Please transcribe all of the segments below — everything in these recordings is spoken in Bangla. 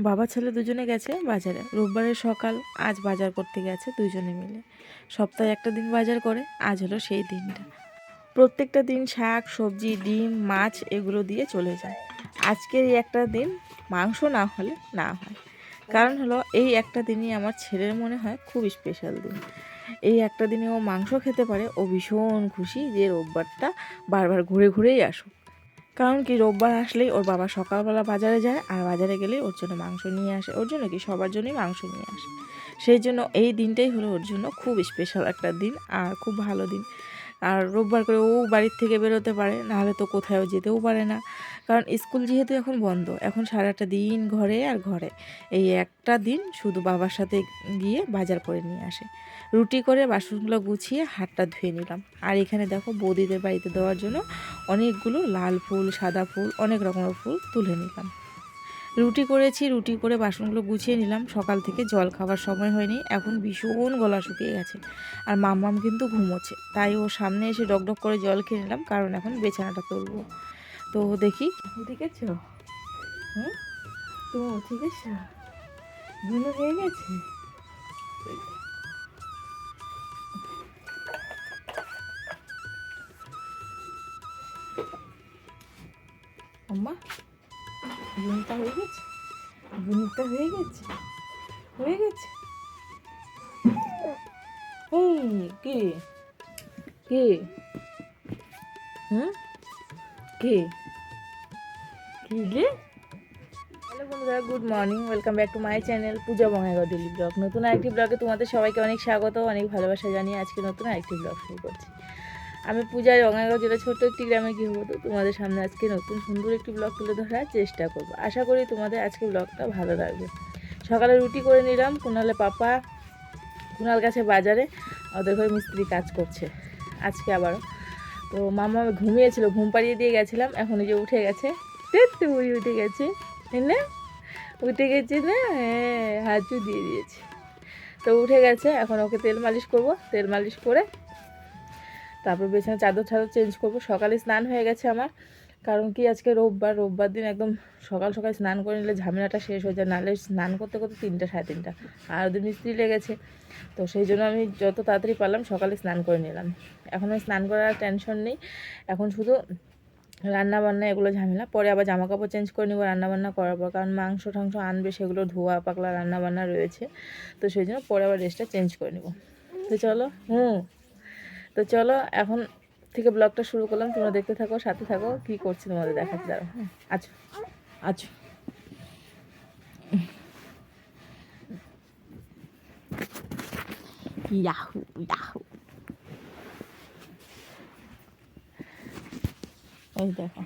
বাবা ছেলে দুজনে গেছে বাজারে। রোববারের সকাল, আজ বাজার করতে গেছে দুজনে মিলে। সপ্তাহে একটা দিন বাজার করে, আজ হলো সেই দিনটা। প্রত্যেকটা দিন শাক সবজি ডিম মাছ এগুলো দিয়ে চলে যায়। আজকের এই একটা দিন মাংস না হলে না হয়। কারণ হলো এই একটা দিনই আমার ছেলের মনে হয় খুব স্পেশাল দিন। এই একটা দিনে ও মাংস খেতে পারে, ও ভীষণ খুশি যে রোববারটা বারবার ঘুরে ঘুরেই আসুক। কারণ কি, রোববার আসলেই ওর বাবা সকালবেলা বাজারে যায়, আর বাজারে গেলেই ওর জন্য মাংস নিয়ে আসে। ওর জন্য কি, সবার জন্যই মাংস নিয়ে আসে। সেই জন্য এই দিনটাই হলো ওর জন্য খুব স্পেশাল একটা দিন আর খুব ভালো দিন। আর রোববার করে ও বাড়ির থেকে বেরোতে পারে, নাহলে তো কোথাও যেতেও পারে না। কারণ স্কুল যেহেতু এখন বন্ধ, এখন সারাটা দিন ঘরে আর ঘরে। এই একটা দিন শুধু বাবার সাথে গিয়ে বাজার করে নিয়ে আসে। রুটি করে বাসনগুলো গুছিয়ে হাতটা ধুয়ে নিলাম। আর এখানে দেখো বৌদিদের বাড়িতে দেওয়ার জন্য অনেকগুলো লাল ফুল সাদা ফুল অনেক রকমের ফুল তুলে নিলাম। রুটি করেছি, রুটি করে বাসনগুলো গুছিয়ে নিলাম। সকাল থেকে জল খাবার সময় হয়নি, এখন ভীষণ গলা শুকিয়ে গেছে। আর মাম্মাম কিন্তু ঘুমোচ্ছে, তাই ও সামনে এসে ডকডক করে জল খেয়ে নিলাম, কারণ এখন বিছানাটা তুলবো। তো দেখি উঠে গেছো। হুম, তুমি উঠে গেছো, ঘুম হয়ে গেছে। আম্মা ঘুমটা হয়ে গেছে, ঘুমটা হয়ে গেছে, হয়ে গেছে। কে কে হুম কে রে? হ্যালো বন্ধুরা, good morning, welcome back to my channel Puja Bongaigaon daily blog. নতুন আরেকটি ব্লগে তোমাদের সবাইকে অনেক স্বাগত, অনেক ভালোবাসা জানিয়ে আজকে নতুন আরেকটি ব্লগ শুরু করছি। আমি পূজায় বঙ্গাইগাঁও জেলা ছোট্ট একটি গ্রামে গৃহবধূ, তোমাদের সামনে আজকে নতুন সুন্দর একটি ব্লগ তুলে ধরার চেষ্টা করবো। আশা করি তোমাদের আজকে ব্লগটা ভালো লাগবে। সকালে রুটি করে নিলাম। কুণাল গেছে বাজারে, ওদের ঘরে মিস্ত্রি কাজ করছে আজকে আবারও। তো মামা ঘুমিয়েছিল, ঘুম পাড়িয়ে দিয়ে গেছিলাম, এখন এই যে উঠে গেছে। উঠে গেছে না, উঠে গেছে না, হ্যাঁ হাঁচু দিয়ে দিয়েছে। তো উঠে গেছে, এখন ওকে তেল মালিশ করব, তেল মালিশ করে তারপর বিছানা চাদর চেঞ্জ করব। সকালে স্নান হয়ে গেছে আমার, কারণ কি আজকে রোববার দিন একদম সকাল সকাল স্নান করে নিলে ঝামেলাটা শেষ হয়ে যায়, নাহলে স্নান করতে করতে 3টা সাড়ে 3টা, আর ওদের মিস্ত্রি লেগেছে। তো সেই জন্য আমি যত তাড়াতাড়ি পারলাম সকালে স্নান করে নিলাম। এখন ওই স্নান করার টেনশন নেই, এখন শুধু রান্না বান্না এগুলো ঝামেলা। পরে আবার জামা কাপড় চেঞ্জ করে নেবো রান্না বান্না করার পর, কারণ মাংস টাংস আনবে, সেগুলো ধোয়া পাকলা রান্না বান্না রয়েছে। তো সেই জন্য পরে আবার ড্রেসটা চেঞ্জ করে নেবো। তো চলো তো চলো এখন থেকে ব্লগটা শুরু করলাম, তোমরা দেখতে থাকো, সাথে থাকো, কি করছি তোমাদের দেখাচ্ছি। দাঁড়াও, আচ্ছা আচ্ছা। ইয়াহু ইয়াহু, ওই দেখো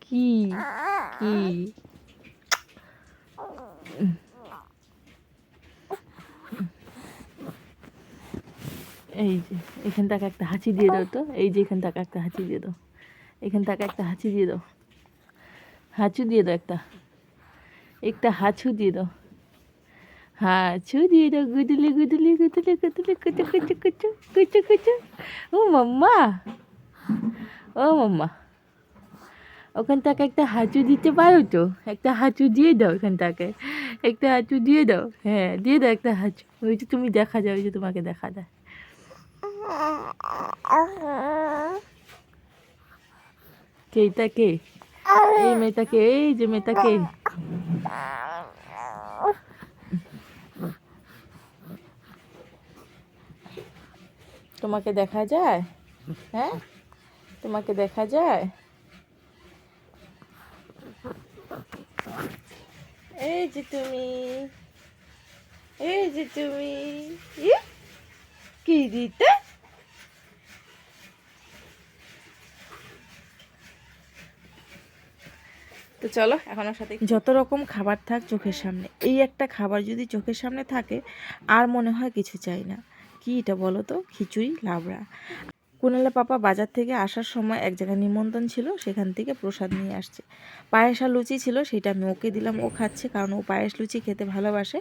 কি কি এই যে এখান থেকে একটা হাঁচি দিয়ে দাও তো, এই যে এখান থেকে একটা হাঁচি দিয়ে দাও, এখান থেকে একটা হাঁচি দিয়ে দাও, হাঁচু দিয়ে দাও, একটা একটা হাঁচু দিয়ে দাও, হাঁচু দিয়ে দাও, গুদুলি গুদুলি গুদুলি গুদুলি কুচু কুচু কুচু কুচু কুচু। ও মাম্মা, ও মাম্মা, ওখান থেকে একটা হাঁচু দিতে পারো তো, একটা হাঁচু দিয়ে দাও, এখান থেকে একটা হাঁচু দিয়ে দাও, হ্যাঁ দিয়ে দাও একটা হাঁচু। ওই যে তুমি দেখা যায়, ওই যে তোমাকে দেখা যায়। কে এটা, কে এই মেয়েটাকে, এই যে মেয়েটাকে, তোমাকে দেখা যায়? হ্যাঁ, তোমাকে দেখা যায়? এই যে তুমি, এই যে তুমি, কি দিতে? তো চলো এখন ওর সাথে, যত রকম খাবার থাক চোখের সামনে, এই একটা খাবার যদি চোখের সামনে থাকে আর মনে হয় কিছু চাই না। কি এটা বলো তো? খিচুড়ি লাবড়া। কুণালের পাপা বাজার থেকে আসার সময় এক জায়গায় নিমন্ত্রণ ছিল, সেখান থেকে প্রসাদ নিয়ে আসছে। পায়েস আর লুচি ছিল, সেটা আমি ওকে দিলাম, ও খাচ্ছে, কারণ ও পায়েস লুচি খেতে ভালোবাসে।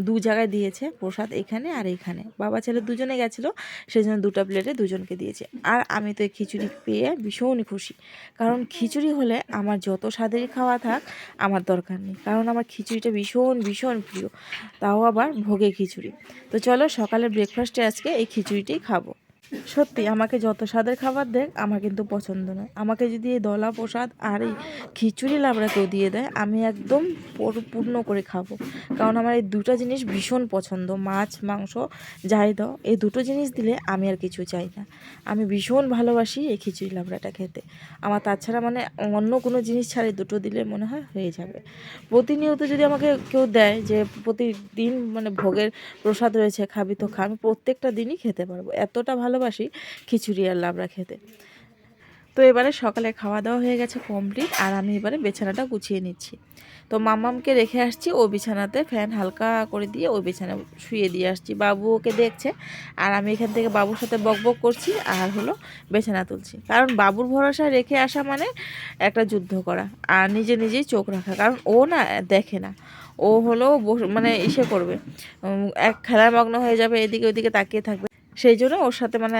দু জায়গায় দিয়েছে প্রসাদ, এখানে আর এখানে। বাবা ছেলে দুজনে গেছিলো, সেই জন্য দুটো প্লেটে দুজনকে দিয়েছে। আর আমি তো এই খিচুড়ি পেয়ে ভীষণই খুশি, কারণ খিচুড়ি হলে আমার যত স্বাদেরই খাওয়া থাক আমার দরকার নেই, কারণ আমার খিচুড়িটা ভীষণ ভীষণ প্রিয়, তাও আবার ভোগে খিচুড়ি। তো চলো সকালের ব্রেকফাস্টে আজকে এই খিচুড়িটাই খাবো। সত্যি আমাকে যত স্বাদের খাবার দেখ আমার কিন্তু পছন্দ নয়। আমাকে যদি এই দলা প্রসাদ আর এই খিচুড়ি লাবড়া কেউ দিয়ে দেয়, আমি একদম পূর্ণ করে খাবো, কারণ আমার এই দুটো জিনিস ভীষণ পছন্দ। মাছ মাংস যাই দাও, এই দুটো জিনিস দিলে আমি আর কিছু চাই না। আমি ভীষণ ভালোবাসি এই খিচুড়ি লাবড়াটা খেতে। আমার তাছাড়া মানে অন্য কোনো জিনিস ছাড়া এই দুটো দিলে মনে হয় হয়ে যাবে। প্রতিনিয়ত যদি আমাকে কেউ দেয় যে প্রতিদিন মানে ভোগের প্রসাদ রয়েছে খাবি তো খা, আমি প্রত্যেকটা দিনই খেতে পারবো, এতটা ভালোবাসি খিচুড়ি আর লাবড়া খেতে। তো এবারে সকালে খাওয়া দাওয়া হয়ে গেছে কমপ্লিট, আর আমি এবারে বিছানাটা গুছিয়ে নিচ্ছি। তো মাম্মামকে রেখে আসছি, ও বিছানাতে ফ্যান হালকা করে দিয়ে ওই বিছানা শুয়ে দিয়ে আসছি। বাবু ওকে দেখছে, আর আমি এখান থেকে বাবুর সাথে বকবক করছি আর হলো বিছানা তুলছি, কারণ বাবুর ভরসায় রেখে আসা মানে একটা যুদ্ধ করা আর নিজে নিজেই চোখ রাখা, কারণ ও না দেখে না, ও হলো মানে ইসে করবে, এক খেলায় মগ্ন হয়ে যাবে, এদিকে ওইদিকে তাকিয়ে থাকবে। সেই জন্য ওর সাথে মানে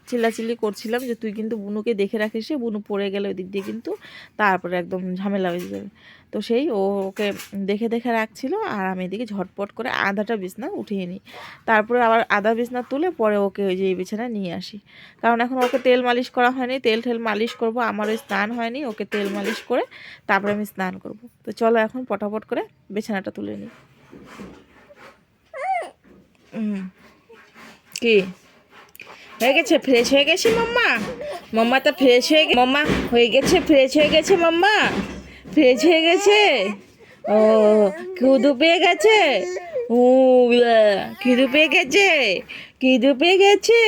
চিল্লাচিল্লি করছিলাম যে তুই কিন্তু বুনুকে দেখে রাখিস, বুনু পড়ে গেলে ওই দিক দিয়ে কিন্তু তারপরে একদম ঝামেলা হয়ে যাবে। তো সেই ও ওকে দেখে দেখে রাখছিল, আর আমি এদিকে ঝটপট করে আধাটা বিছনা উঠিয়ে নিই, তারপরে আবার আধা বিছনা তুলে পরে ওকে ওই যে এই বিছানায় নিয়ে আসি, কারণ এখন ওকে তেল মালিশ করা হয়নি, তেল ঠেল মালিশ করব, আমার ওই স্নান হয়নি, ওকে তেল মালিশ করে তারপরে আমি স্নান করব। তো চলো এখন পটাপট করে বিছানাটা তুলে নিই। কি হয়ে গেছে? ফ্রেশ হয়ে গেছে মাম্মা? মাম্মা তো ফ্রেশ হয়ে মাম্মা হয়ে গেছে, ফ্রেশ হয়ে গেছে মাম্মা, ফ্রেশ হয়ে গেছে। ও খিদু পেয়ে গেছে, ও খিদু পেয়ে গেছে, খিদু পেয়ে গেছে,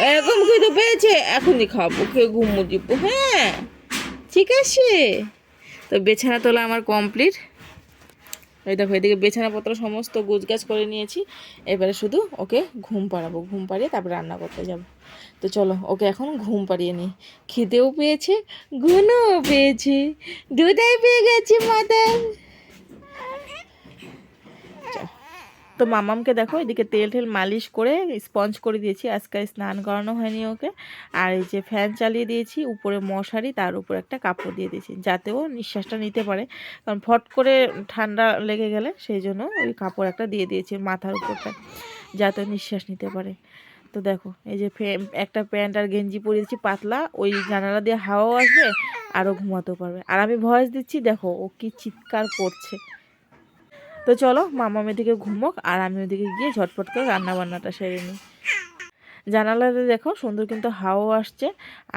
এরকম খিদু পেয়েছে, এখনই খাবো, খেয়ে ঘুমো দিব। হ্যাঁ ঠিক আছে। তো বিছানা তোলা আমার কমপ্লিট। এই দেখো এদিকে বিছানাপত্র সমস্ত গোছগাছ করে নিয়েছি, এবারে শুধু ওকে ঘুম পাড়াবো, ঘুম পাড়িয়ে তারপরে রান্না করতে যাব। তো চলো ওকে এখন ঘুম পাড়িয়ে নিই। খিদেও পেয়েছে, ঘুমও পেয়েছে, দুটাই পেয়ে গেছি মাদার। তো মামামকে দেখো এদিকে তেল ঠেল মালিশ করে স্পঞ্জ করে দিয়েছি, আজকে স্নান করানো হয়নি ওকে। আর এই যে ফ্যান চালিয়ে দিয়েছি, উপরে মশারি, তার উপর একটা কাপড় দিয়ে দিয়েছি যাতে ও নিঃশ্বাসটা নিতে পারে, কারণ ফট করে ঠান্ডা লেগে গেলে সেই জন্য ওই কাপড় একটা দিয়ে দিয়েছি মাথার উপরটা, যাতে নিঃশ্বাস নিতে পারে। তো দেখো এই যে একটা প্যান্ট আর গেঞ্জি পরে দিচ্ছি পাতলা, ওই জানালা দিয়ে হাওয়াও আসবে, আরও ঘুমাতেও পারবে। আর আমি ভয়েস দিচ্ছি, দেখো ও কি চিৎকার করছে। তো চলো মামা মেয়েদিকে ঘুমোক, আর আমি ওদিকে গিয়ে ঝটপট করে রান্নাবান্নাটা সেরে নিই। জানালাতে দেখো সুন্দর কিন্তু হাওয়া আসছে,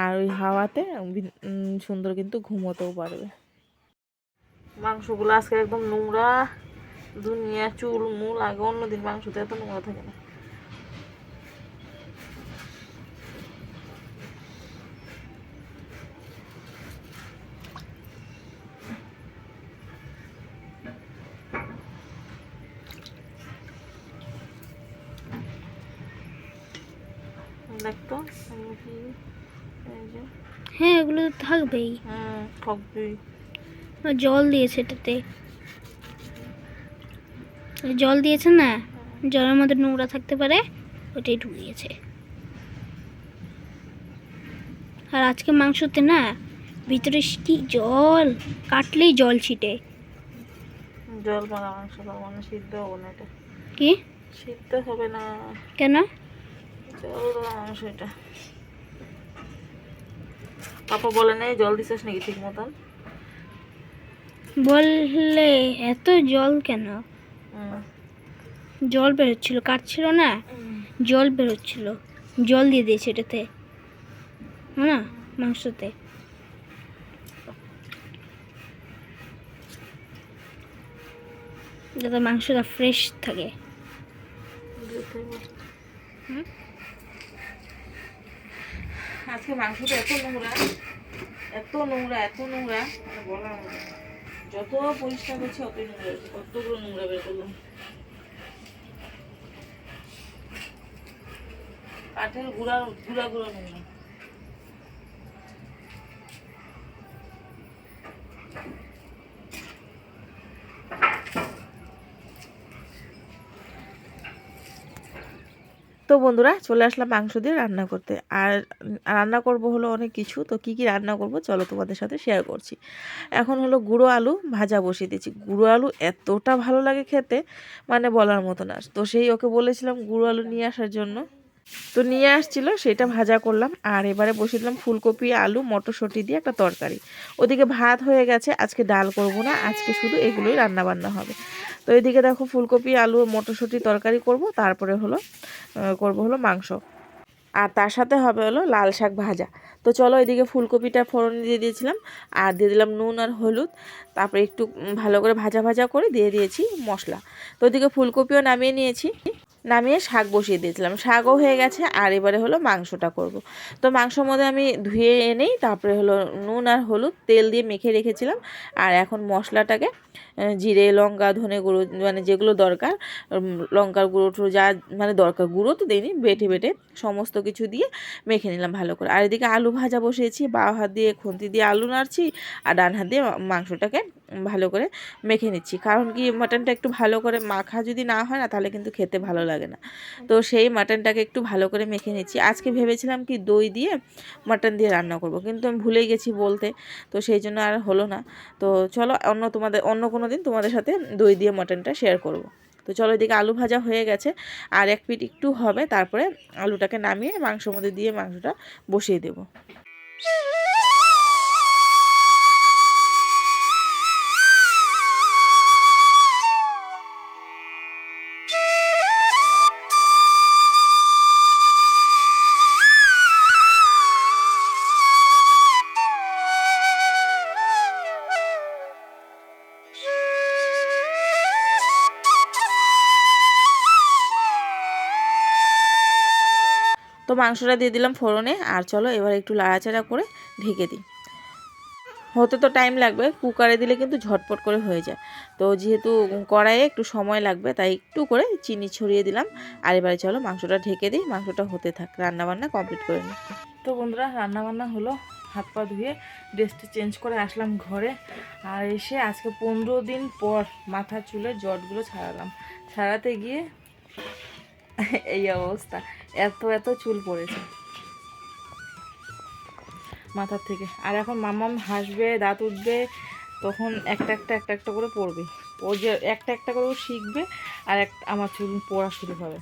আর ওই হাওয়াতে সুন্দর কিন্তু ঘুমোতেও পারবে। মাংসগুলো আজকে একদম নোংরা, দুনিয়া চুল মুল, আগে অন্যদিন মাংসতে এত নোংরা থাকে না। দেখতো হ্যাঁ এগুলো তো থাকবেই। থাকবেই। জল দিয়েছে এটাতে, জল দিয়েছে না, জলের মধ্যে নোংরা থাকতে পারে, ওটাই ঢুকিয়েছে। আর আজকে মাংসতে না ভিতরে কি জল, কাটলেই জল ছিটে। জল মারা মাংস মানে সিদ্ধ হবে না, এটা কি সিদ্ধ হবে না কেন? জল দেওয়া মাংস এটা। পাপা বলে নেই জল দিছিস নাকি ঠিক মতন? বললে এত জল কেন? জল বেরোচ্ছিল, কাটছিল না, জল বেরোচ্ছিল, জল দিয়ে দিয়েছে এটাতে না মাংসতে। যাতে মাংসটা ফ্রেশ থাকে। আজকে মাংসটা এত নোংরা, এত নোংরা, এত নোংরা, মানে বলার মতো। যত পরিষ্কার করছি অতই নোংরা, কতগুলো নোংরা বের করলাম। কাঠের গুঁড়া গুঁড়া গুঁড়ো নেই। তো বন্ধুরা চলে আসলাম মাংস দিয়ে রান্না করতে। আর রান্না করব হলো অনেক কিছু। তো কি কি রান্না করব চলো তোমাদের সাথে শেয়ার করছি। এখন হলো গুঁড়ো আলু ভাজা বসিয়ে দিয়েছি। গুঁড়ো আলু এতটা ভালো লাগে খেতে, মানে বলার মতো না। তো সেই ওকে বলেছিলাম গুঁড়ো আলু নিয়ে আসার জন্য, তো নিয়ে আসছিল, সেটা ভাজা করলাম। আর এবারে বসিয়ে দিলাম ফুলকপি আলু মটরশুঁটি দিয়ে একটা তরকারি। ওদিকে ভাত হয়ে গেছে, আজকে ডাল করব না, আজকে শুধু এগুলোই রান্না বান্না হবে। তো এদিকে দেখো ফুলকপি আলু মটরশুঁটি তরকারি করব, তারপরে হলো করব হলো মাংস, আর তার সাথে হবে হলো লাল শাক ভাজা। তো চলো এদিকে ফুলকপিটা ফোড়ন দিয়ে দিয়েছিলাম, আর দিয়ে দিলাম নুন আর হলুদ, তারপরে একটু ভালো করে ভাজা ভাজা করে দিয়ে দিয়েছি মশলা। তো ওদিকে ফুলকপিও নামিয়ে নিয়েছি, নামিয়ে শাক বসিয়ে দিয়েছিলাম, শাকও হয়ে গেছে। আর এবারে হলো মাংসটা করব। তো মাংসর মধ্যে আমি ধুয়ে এনেই তারপরে হলো নুন আর হলুদ তেল দিয়ে মেখে রেখেছিলাম। আর এখন মশলাটাকে জিরে লঙ্কা ধনে গুঁড়ো মানে যেগুলো দরকার, লঙ্কার গুঁড়ো টুড়ো যা মানে দরকার, গুঁড়ো তো দিইনি, বেটে বেটে সমস্ত কিছু দিয়ে মেখে নিলাম ভালো করে। আর এদিকে আলু ভাজা বসিয়েছি, বাঁ হাত দিয়ে খুন্তি দিয়ে আলু নাড়ছি, আর ডান হাত দিয়ে মাংসটাকে ভালো করে মেখে নিচ্ছি। কারণ কি মাটনটা একটু ভালো করে মাখা যদি না হয় না তাহলে কিন্তু খেতে ভালো লাগে না। তো সেই মাটনটাকে একটু ভালো করে মেখে নিচ্ছি। আজকে ভেবেছিলাম কি দই দিয়ে মাটন দিয়ে রান্না করব, কিন্তু আমি ভুলে গেছি বলতে, তো সেই জন্য আর হলো না। তো চলো অন্য কোনো দিন তোমাদের সাথে দই দিয়ে মাটনটা শেয়ার করব। তো চলো এদিকে আলু ভাজা হয়ে গেছে, আর এক পিঠ একটু হবে, তারপরে আলুটাকে নামিয়ে মাংসর মধ্যে দিয়ে মাংসটা বসিয়ে দেবো। তো মাংসটা দিয়ে দিলাম ফোড়নে, আর চলো এবার একটু লাড়াচাড়া করে ঢেকে দিই। হতে তো টাইম লাগবে, কুকারে দিলে কিন্তু ঝটপট করে হয়ে যায়। তো যেহেতু কড়াইয়ে একটু সময় লাগবে, তাই একটু করে চিনি ছড়িয়ে দিলাম। আর এবারে চলো মাংসটা ঢেকে দিই, মাংসটা হতে থাক, রান্নাবান্না কমপ্লিট করে নিই। তো বন্ধুরা রান্নাবান্না হলো, হাত পা ধুয়ে ড্রেসটা চেঞ্জ করে আসলাম ঘরে। আর এসে আজকে 15 দিন পর মাথার চুলের জটগুলো ছাড়ালাম। ছাড়াতে গিয়ে এই অবস্থা, এত এত চুল পড়েছে মাথার থেকে। আর এখন মাম্মাম হাসবে, দাঁত উঠবে, তখন একটা একটা করে পড়বে। ও যে একটা একটা করে শিখবে, আর আমার চুল পড়া শুরু হবে।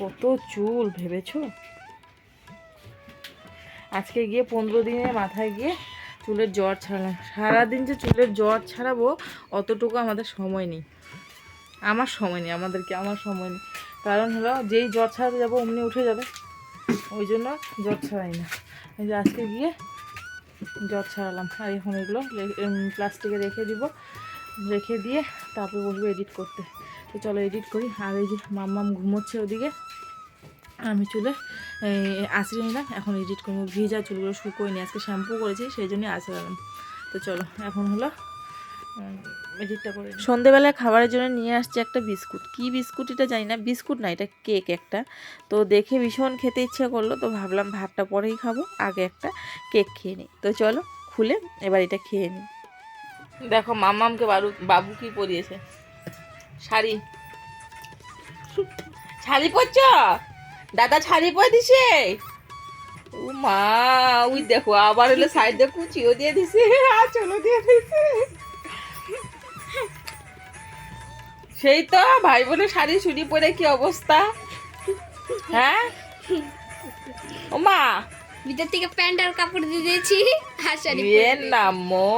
কত চুল ভেবেছো? আজকে গিয়ে 15 দিনে মাথায় গিয়ে চুলের জট ছাড়ালাম। সারাদিন যে চুলের জট ছাড়াবো অতটুকু আমাদের সময় নেই, আমার সময় নেই, আমার সময় নেই। কারণ হলো যেই জট ছাড়াতে যাবো অমনি উঠে যাবে, ওই জন্য জট ছাড়াই না। এই যে আজকে গিয়ে জট ছাড়ালাম। আর এখন এগুলো প্লাস্টিকে রেখে দিব, রেখে দিয়ে তারপরে বসবো এডিট করতে। তো চলো এডিট করি। আর এই যে মাম্মাম ঘুমোচ্ছে ওদিকে, আমি চুলে আঁচড়ে নিলাম, এখন এডিট করবো। ভিজা চুলগুলো শুকোয়নি, আজকে শ্যাম্পু করেছি সেই জন্যই আঁচড়ালাম। তো চলো এখন হলো এডিটটা করে। সন্ধেবেলায় খাবারের জন্য নিয়ে আসছে একটা বিস্কুট। কি বিস্কুট এটা জানি না, বিস্কুট না, এটা কেক একটা। তো দেখে ভীষণ খেতে ইচ্ছে করলো, তো ভাবলাম ভাতটা পরেই খাবো, আগে একটা কেক খেয়ে নিই। তো চলো খুলে এবার এটা খেয়ে নিই। দেখো মাম্মামকে বাবু কি পরিয়েছে, শাড়ি। শাড়ি পরছ? দাদা শাড়ি পরে দিছে। ও মা, ওই দেখো আবার হলো সাইডে কুচিও দিয়ে দিছে, আঁচলও দিয়ে দিছে। সেই তো ভাই বোনের শাড়ি চুড়ি পরে কি অবস্থা, হ্যাঁ? ও মা, ভিতর থেকে প্যান্ট আর কাপড় দিয়ে দিয়েছি, আর শাড়ি নামো